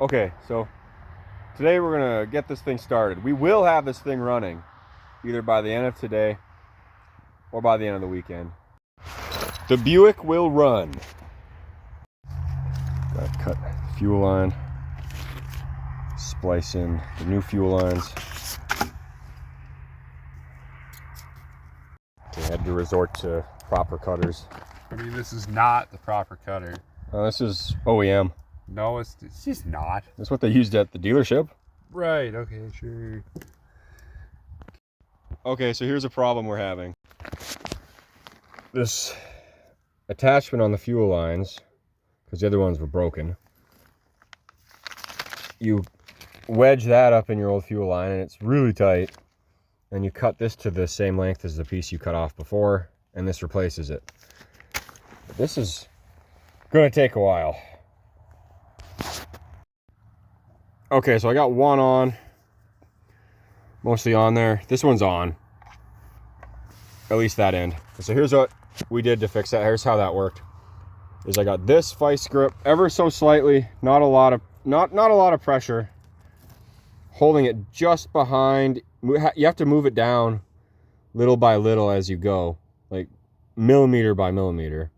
Okay, so today we're gonna get this thing started. We will have this thing running either by the end of today or by the end of the weekend. The Buick will run. Gotta cut fuel line, splice in the new fuel lines. I had to resort to proper cutters. I mean, this is not the proper cutter. This is OEM. No, it's just not. That's what they used at the dealership. Right, okay, sure. Okay, so here's a problem we're having. This attachment on the fuel lines, because the other ones were broken, you wedge that up in your old fuel line and it's really tight, and you cut this to the same length as the piece you cut off before, and this replaces it. But this is going to take a while. Okay, so I got one on, mostly on there. This one's on, at least that end. So here's what we did to fix that. Here's how that worked. Is I got this vice grip ever so slightly, not a lot of pressure, holding it just behind. You have to move it down little by little as you go, like millimeter by millimeter.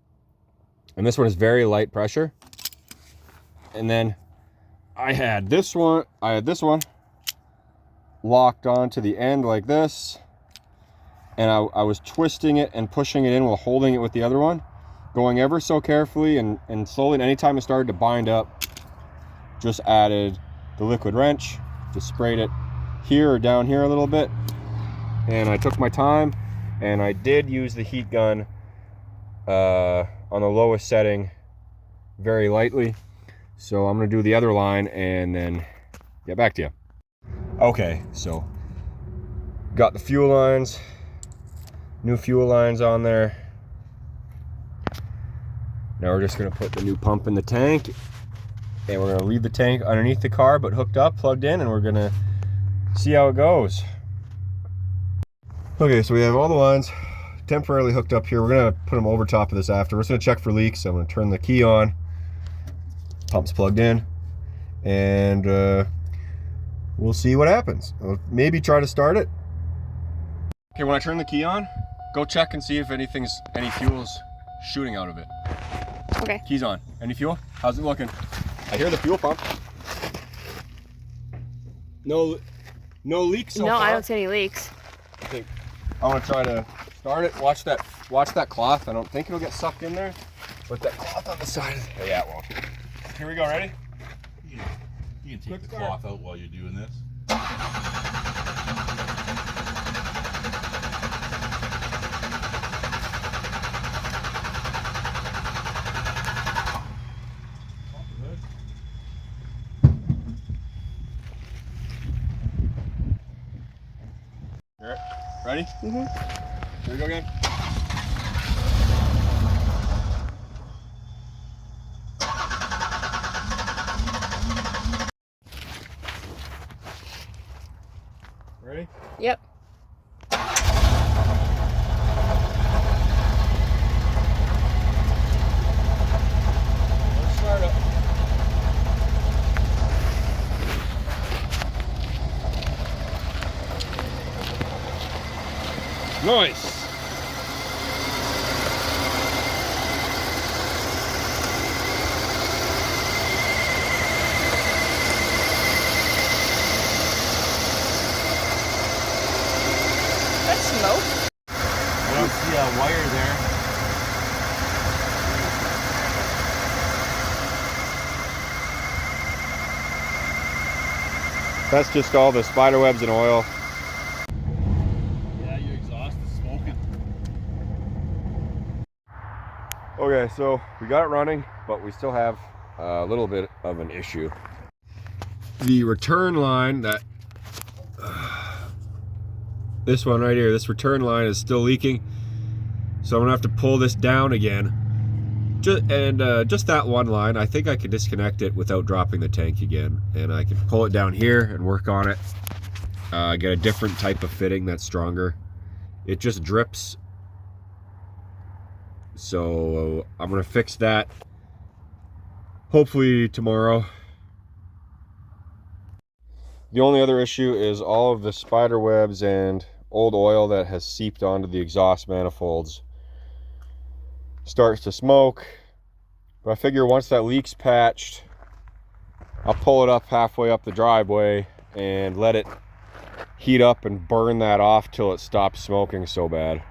And this one is very light pressure. And then I had this one locked onto the end like this, and I was twisting it and pushing it in while holding it with the other one, going ever so carefully and slowly. And anytime it started to bind up, just added the liquid wrench, just sprayed it here or down here a little bit, and I took my time, and I did use the heat gun on the lowest setting very lightly. So I'm gonna do the other line and then get back to you. Okay, so got the fuel lines, new fuel lines on there. Now we're just gonna put the new pump in the tank, and we're gonna leave the tank underneath the car, but hooked up, plugged in, and we're gonna see how it goes. Okay, so we have all the lines temporarily hooked up here. We're gonna put them over top of this after. We're just gonna check for leaks. So I'm gonna turn the key on. Pump's plugged in, and we'll see what happens. I'll maybe try to start it. Okay, when I turn the key on, go check and see if any fuel's shooting out of it. Okay. Key's on. Any fuel? How's it looking? I hear the fuel pump. No leaks so far. No, I don't see any leaks. I want to try to start it. Watch that cloth. I don't think it'll get sucked in there, but that cloth on the side of it. Yeah, it won't. Here we go, ready? Yeah. You can take the cloth out while you're doing this. Ready? Mm-hmm. Here we go again. Ready? Yep. Let's start up. Nice. That's smoke. I don't see a wire there. That's just all the spider webs and oil. Yeah, your exhaust is smoking. Okay, so we got it running, but we still have a little bit of an issue. The return line, this one right here, this return line is still leaking. So I'm gonna have to pull this down again. Just that one line, I think I can disconnect it without dropping the tank again. And I can pull it down here and work on it. Get a different type of fitting that's stronger. It just drips. So I'm gonna fix that hopefully tomorrow. The only other issue is all of the spider webs and old oil that has seeped onto the exhaust manifolds starts to smoke. But I figure once that leak's patched, I'll pull it up halfway up the driveway and let it heat up and burn that off till it stops smoking so bad.